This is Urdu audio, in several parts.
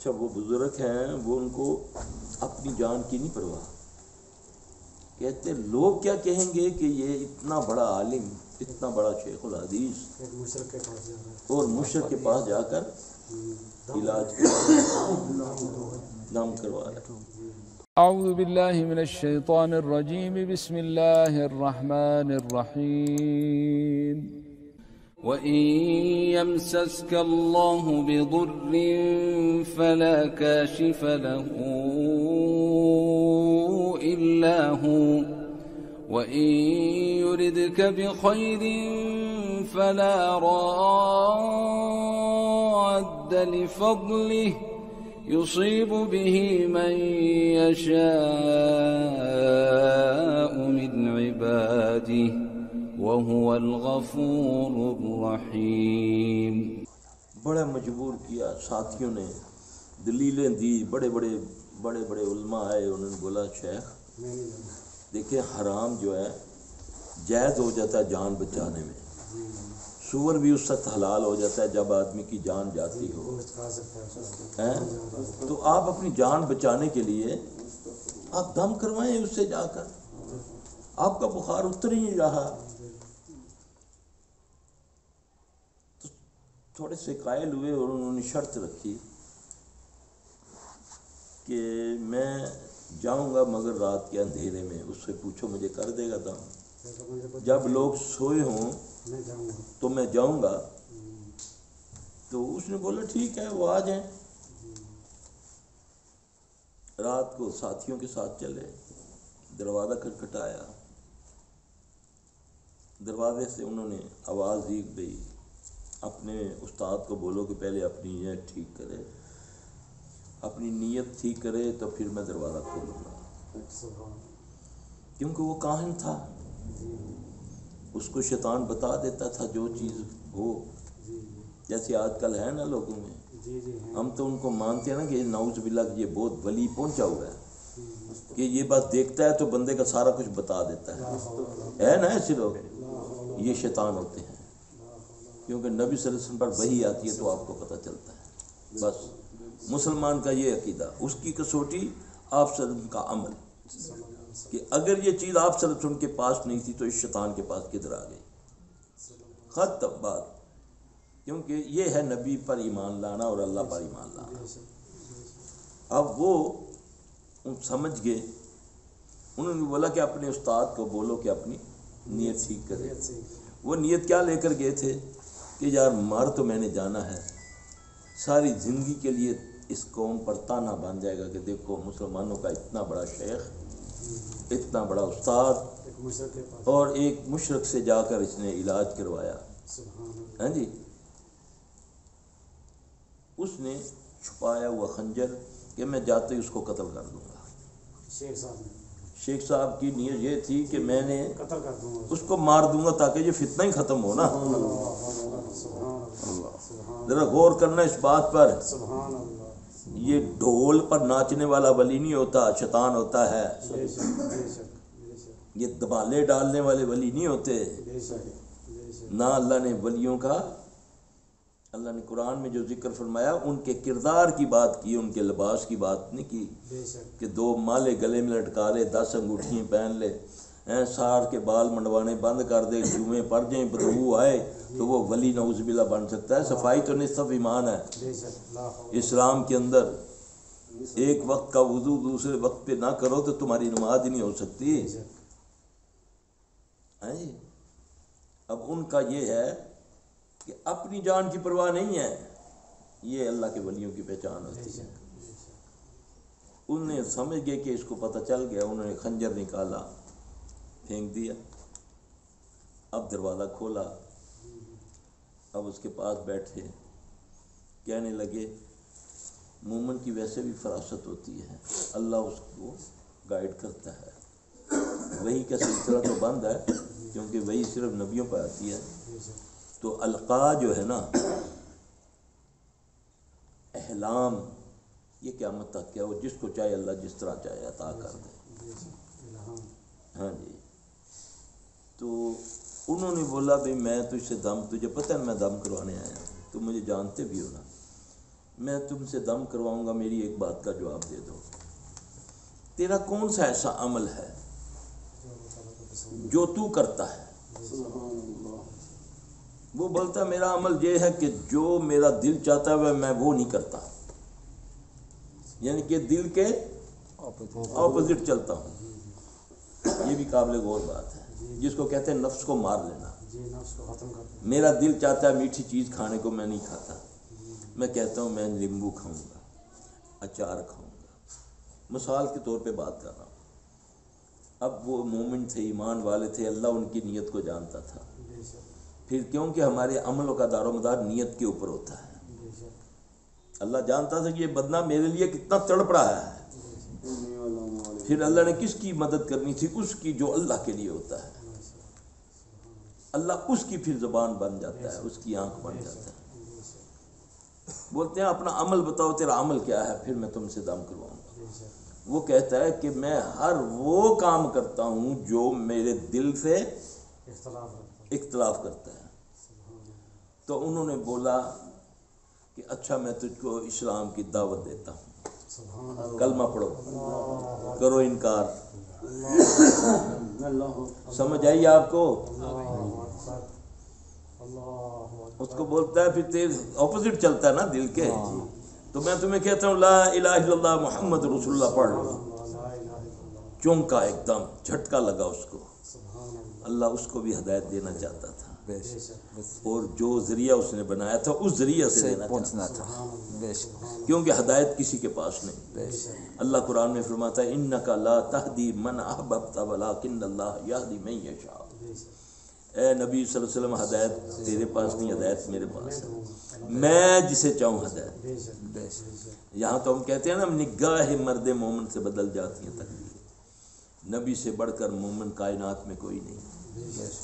اچھا وہ بزرگ ہیں وہ ان کو اپنی جان کی نہیں پرواہ، کہتے لوگ کیا کہیں گے کہ یہ اتنا بڑا عالم، اتنا بڑا شیخ الحدیث اور مشرک کے پاس جا کر علاج دم کروا رہا ہے۔ اعوذ باللہ من الشیطان الرجیم، بسم اللہ الرحمن الرحیم۔ وَإِن يَمْسَسْكَ اللَّهُ بِضُرٍّ فَلَا كَاشِفَ لَهُ إِلَّا هُوَ وَإِن يُرِدْكَ بِخَيْرٍ فَلَا رَادَّ لِفَضْلِهِ يُصِيبُ بِهِ مَن يَشَاءُ مِنْ عِبَادِهِ وَهُوَ الْغَفُورُ الرَّحِيمُ۔ بڑا مجبور کیا ساتھیوں نے، دلیلیں دی، بڑے بڑے علماء آئے، انہوں نے بولا شیخ دیکھیں حرام جو ہے جائز ہو جاتا ہے جان بچانے میں، سور بھی اس وقت حلال ہو جاتا ہے جب آدمی کی جان جاتی ہو، تو آپ اپنی جان بچانے کے لیے آپ دم کروائیں اس سے جا کر، آپ کا بخار اتر ہی نہیں رہا۔ تو تھوڑے سے قائل ہوئے اور انہوں نے شرط رکھی کہ میں جاؤں گا مگر رات کے اندھیرے میں، اس سے پوچھو مجھے کر دے گا دم، جب لوگ سوئے ہوں تو میں جاؤں گا۔ تو اس نے بولا ٹھیک ہے وہ آ جائیں۔ رات کو ساتھیوں کے ساتھ چلے، دروازہ کھٹکھٹایا، دروازے سے انہوں نے آواز دی گئی اپنے استاد کو بولو کہ پہلے اپنی نیت ٹھیک کرے، اپنی نیت ٹھیک کرے تو پھر میں دروازہ کھولوں گا، کیونکہ وہ کاہن تھا، اس کو شیطان بتا دیتا تھا جو چیز ہو، جیسے آج کل ہے نا لوگوں میں، ہم تو ان کو مانتے ہیں نا کہ نعوذ باللہ یہ بہت ولی پہنچا ہوا ہے کہ یہ بات دیکھتا ہے تو بندے کا سارا کچھ بتا دیتا ہے نا ایسے لوگ، یہ شیطان ہوتے ہیں، کیونکہ نبی صلی اللہ علیہ وسلم پر وحی آتی ہے تو آپ کو پتہ چلتا ہے۔ بس مسلمان کا یہ عقیدہ، اس کی کسوٹی آپ صلی اللہ علیہ وسلم کا عمل، کہ اگر یہ چیز آپ صلی اللہ علیہ وسلم کے پاس نہیں تھی تو اس شیطان کے پاس کدھر آ گئی، ختم بات، کیونکہ یہ ہے نبی پر ایمان لانا اور اللہ پر ایمان لانا۔ اب وہ سمجھ گئے، انہوں نے بولا کہ اپنے استاد کو بولو کہ اپنی نیت ٹھیک کرے۔ وہ نیت کیا لے کر گئے تھے کہ یار مر تو میں نے جانا ہے، ساری زندگی کے لیے اس قوم پر تانا بن جائے گا کہ دیکھو مسلمانوں کا اتنا بڑا شیخ، اتنا بڑا استاد، اور ایک مشرک سے جا کر اس نے علاج کروایا۔ ہاں جی، اس نے چھپایا ہوا خنجر کہ میں جاتے ہی اس کو قتل کر دوں گا۔ شیخ صاحب کی نیت یہ تھی کہ میں نے اس کو مار دوں گا تاکہ یہ فتنہ ہی ختم ہو نا۔ ذرا غور کرنا اس بات پر، یہ ڈھول پر ناچنے والا ولی نہیں ہوتا، شیطان ہوتا ہے، یہ دبالے ڈالنے والے ولی نہیں ہوتے، نہ اللہ نے ولیوں کا، اللہ نے قرآن میں جو ذکر فرمایا ان کے کردار کی بات کی، ان کے لباس کی بات نہیں کی کہ 2 مالے گلے میں لٹکا لے، 10 انگوٹھیاں پہن لے، سار کے بال منڈوانے بند کر دے، جوئیں پڑ جائیں، بدبو آئے تو وہ ولی نعوذ باللہ بن سکتا ہے۔ صفائی تو نصف ایمان ہے اسلام کے اندر، ایک وقت کا وضو دوسرے وقت پہ نہ کرو تو تمہاری نماز ہی نہیں ہو سکتی۔ اب ان کا یہ ہے کہ اپنی جان کی پرواہ نہیں ہے، یہ اللہ کے ولیوں کی پہچان ہوتی ہے۔ انہیں سمجھ گئے کہ اس کو پتہ چل گیا، انہوں نے خنجر نکالا، پھینک دیا، اب دروازہ کھولا، اب اس کے پاس بیٹھے، کہنے لگے مومن کی ویسے بھی فراست ہوتی ہے، اللہ اس کو گائیڈ کرتا ہے، وحی کا سلسلہ تو بند ہے کیونکہ وحی صرف نبیوں پر آتی ہے، تو القاء جو ہے نا احلام، یہ قیامت تک کیا ہو، جس کو چاہے اللہ جس طرح چاہے عطا کر دے۔ ہاں جی، تو انہوں نے بولا بھئی میں تجھ سے دم، تجھے پتہ ہے میں دم کروانے آیا ہوں، تم مجھے جانتے بھی ہو نا، میں تم سے دم کرواؤں گا، میری ایک بات کا جواب دے دو، تیرا کون سا ایسا عمل ہے جو تو کرتا ہے؟ وہ بولتا میرا عمل یہ ہے کہ جو میرا دل چاہتا ہے میں وہ نہیں کرتا، یعنی کہ دل کے اپوزٹ چلتا ہوں۔ یہ بھی قابل غور بات ہے، جس کو کہتے ہیں نفس کو مار لینا۔ میرا دل چاہتا ہے میٹھی چیز کھانے کو، میں نہیں کھاتا، میں کہتا ہوں میں لیمبو کھاؤں گا، اچار کھاؤں گا، مثال کے طور پہ بات کر رہا ہوں۔ اب وہ مومن تھے، ایمان والے تھے، اللہ ان کی نیت کو جانتا تھا۔ پھر کیونکہ ہمارے عملوں کا دار و مدار نیت کے اوپر ہوتا ہے، اللہ جانتا تھا کہ یہ بندہ میرے لیے کتنا تڑپ رہا ہے، پھر اللہ نے کس کی مدد کرنی تھی؟ اس کی جو اللہ کے لیے ہوتا ہے۔ اللہ اس کی پھر زبان بن جاتا ہے، اس کی آنکھ بن جاتا ہے۔ بولتے ہیں اپنا عمل بتاؤ، تیرا عمل کیا ہے، پھر میں تم سے دم کرواؤں گا۔ وہ کہتا ہے کہ میں ہر وہ کام کرتا ہوں جو میرے دل سے اختلاف کرتا ہے۔ تو انہوں نے بولا کہ اچھا میں تجھ کو اسلام کی دعوت دیتا ہوں، کلمہ پڑھو، کرو انکار۔ سمجھ آئی آپ کو؟ اس کو بولتا ہے پھر تیز اپوزٹ چلتا ہے نا دل کے، تو میں تمہیں کہتا ہوں لا الہ الا اللہ محمد رسول اللہ پڑھ لو۔ چونکا ایک دم جھٹکا لگا اس کو۔ اللہ اس کو بھی ہدایت دینا چاہتا تھا، اور جو ذریعہ اس نے بنایا تھا اس ذریعہ سے دینا پہنچنا تھا، کیونکہ ہدایت کسی کے پاس نہیں۔ اللہ قرآن میں فرماتا ہے انک لا تہدی من احببت ولکن اللہ یہدی من یشاء۔ اے نبی صلی اللہ علیہ وسلم، ہدایت تیرے پاس نہیں، ہدایت میرے پاس ہے، میں جسے چاہوں ہدایت۔ یہاں تو ہم کہتے ہیں نا نگاہ مرد مومن سے بدل جاتی ہیں تقدیر۔ نبی سے بڑھ کر مومن کائنات میں کوئی نہیں۔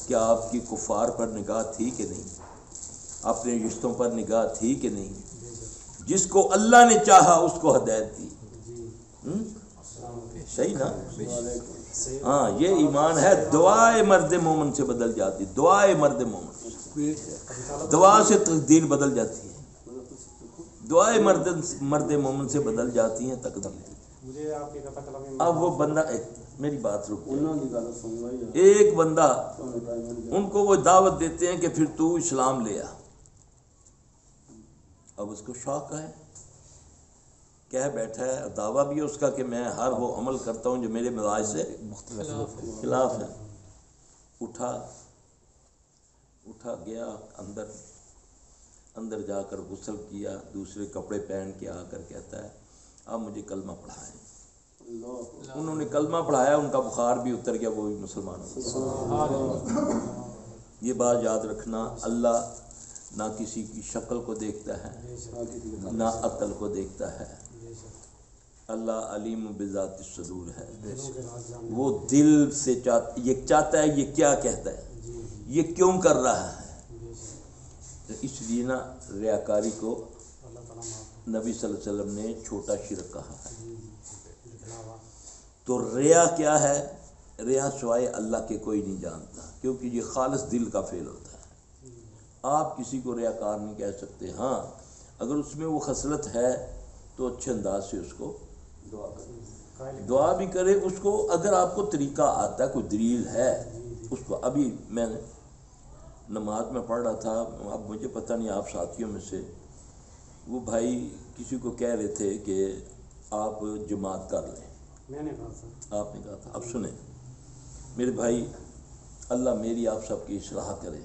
کیا آپ کی کفار پر نگاہ تھی کہ نہیں؟ اپنے رشتوں پر نگاہ تھی کہ نہیں؟ جس کو اللہ نے چاہا اس کو ہدایت دی۔ صحیح نا؟ ہاں، یہ ایمان ہے۔ دعائے مرد مومن سے بدل جاتی، دعائے مرد مومن، دعا سے تقدیر بدل جاتی ہے، دعائے مرد مومن سے بدل جاتی ہیں تقدیر۔ اب وہ بندہ میری بات رک جائے، ایک بندہ ان کو وہ دعوت دیتے ہیں کہ پھر تو اسلام لے آ۔ اب اس کو شوق ہے، کہہ بیٹھا ہے، دعویٰ بھی اس کا کہ میں ہر وہ عمل کرتا ہوں جو میرے مزاج سے خلاف ہے۔ اٹھا گیا اندر جا کر غسل کیا، دوسرے کپڑے پہن کے آ کر کہتا ہے اب مجھے کلمہ پڑھائیں۔ انہوں نے کلمہ پڑھایا، ان کا بخار بھی اتر گیا، وہ بھی مسلمان ہو گئے۔ یہ بات یاد رکھنا، اللہ نہ کسی کی شکل کو دیکھتا ہے نہ عقل کو دیکھتا ہے، اللہ علیم بذات الصدور ہے۔ وہ دل سے چاہتا ہے یہ کیا کہتا ہے، یہ کیوں کر رہا ہے۔ اس لیے نا ریاکاری کو نبی صلی اللہ علیہ وسلم نے چھوٹا شرک کہا ہے۔ تو ریا کیا ہے؟ ریا سوائے اللہ کے کوئی نہیں جانتا، کیونکہ یہ خالص دل کا فعل ہوتا ہے۔ آپ کسی کو ریاکار نہیں کہہ سکتے۔ ہاں، اگر اس میں وہ خصلت ہے تو اچھے انداز سے اس کو دعا بھی کرے، اس کو اگر آپ کو طریقہ آتا ہے، کوئی دلیل ہے اس کو۔ ابھی میں نماز میں پڑھ رہا تھا، اب مجھے پتہ نہیں آپ ساتھیوں میں سے وہ بھائی کسی کو کہہ رہے تھے کہ آپ جماعت کر لیں، میں نے کہا تھا، آپ نے کہا تھا۔ اب سنیں میرے بھائی، اللہ میری آپ سب کی اصلاح کرے۔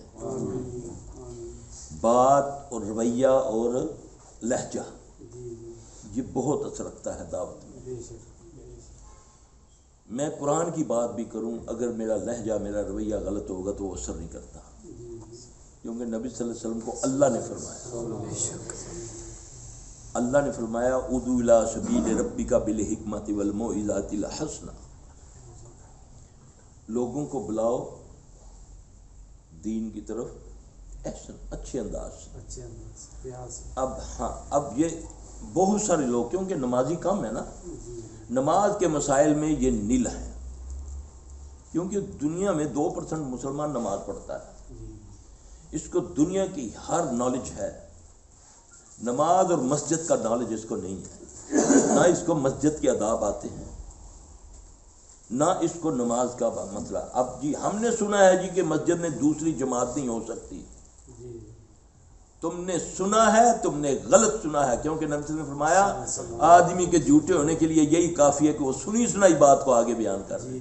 بات اور رویہ اور لہجہ یہ بہت اثر رکھتا ہے دعوت میں۔ میں قرآن کی بات بھی کروں، اگر میرا لہجہ میرا رویہ غلط ہوگا تو وہ اثر نہیں کرتا، کیونکہ نبی صلی اللہ علیہ وسلم کو اللہ نے فرمایا ادعو الی سبیل ربک بالحکمۃ والموعظۃ الحسنہ، لوگوں کو بلاؤ دین کی طرف احسن، اچھے انداز سے۔ اب یہ بہت سارے لوگ، کیونکہ نمازی کم ہے نا، نماز کے مسائل میں یہ نیل ہے، کیونکہ دنیا میں 2% مسلمان نماز پڑھتا ہے، اس کو دنیا کی ہر نالج ہے، نماز اور مسجد کا نالج اس کو نہیں ہے، نہ اس کو مسجد کے آداب آتے ہیں، نہ اس کو نماز کا مسئلہ۔ اب جی ہم نے سنا ہے جی کہ مسجد میں دوسری جماعت نہیں ہو سکتی، تم نے سنا ہے، تم نے غلط سنا ہے، کیونکہ نبی صلی اللہ علیہ وسلم نے فرمایا آدمی کے جھوٹے ہونے کے لیے یہی کافی ہے کہ وہ سنی سنائی بات کو آگے بیان کر دے۔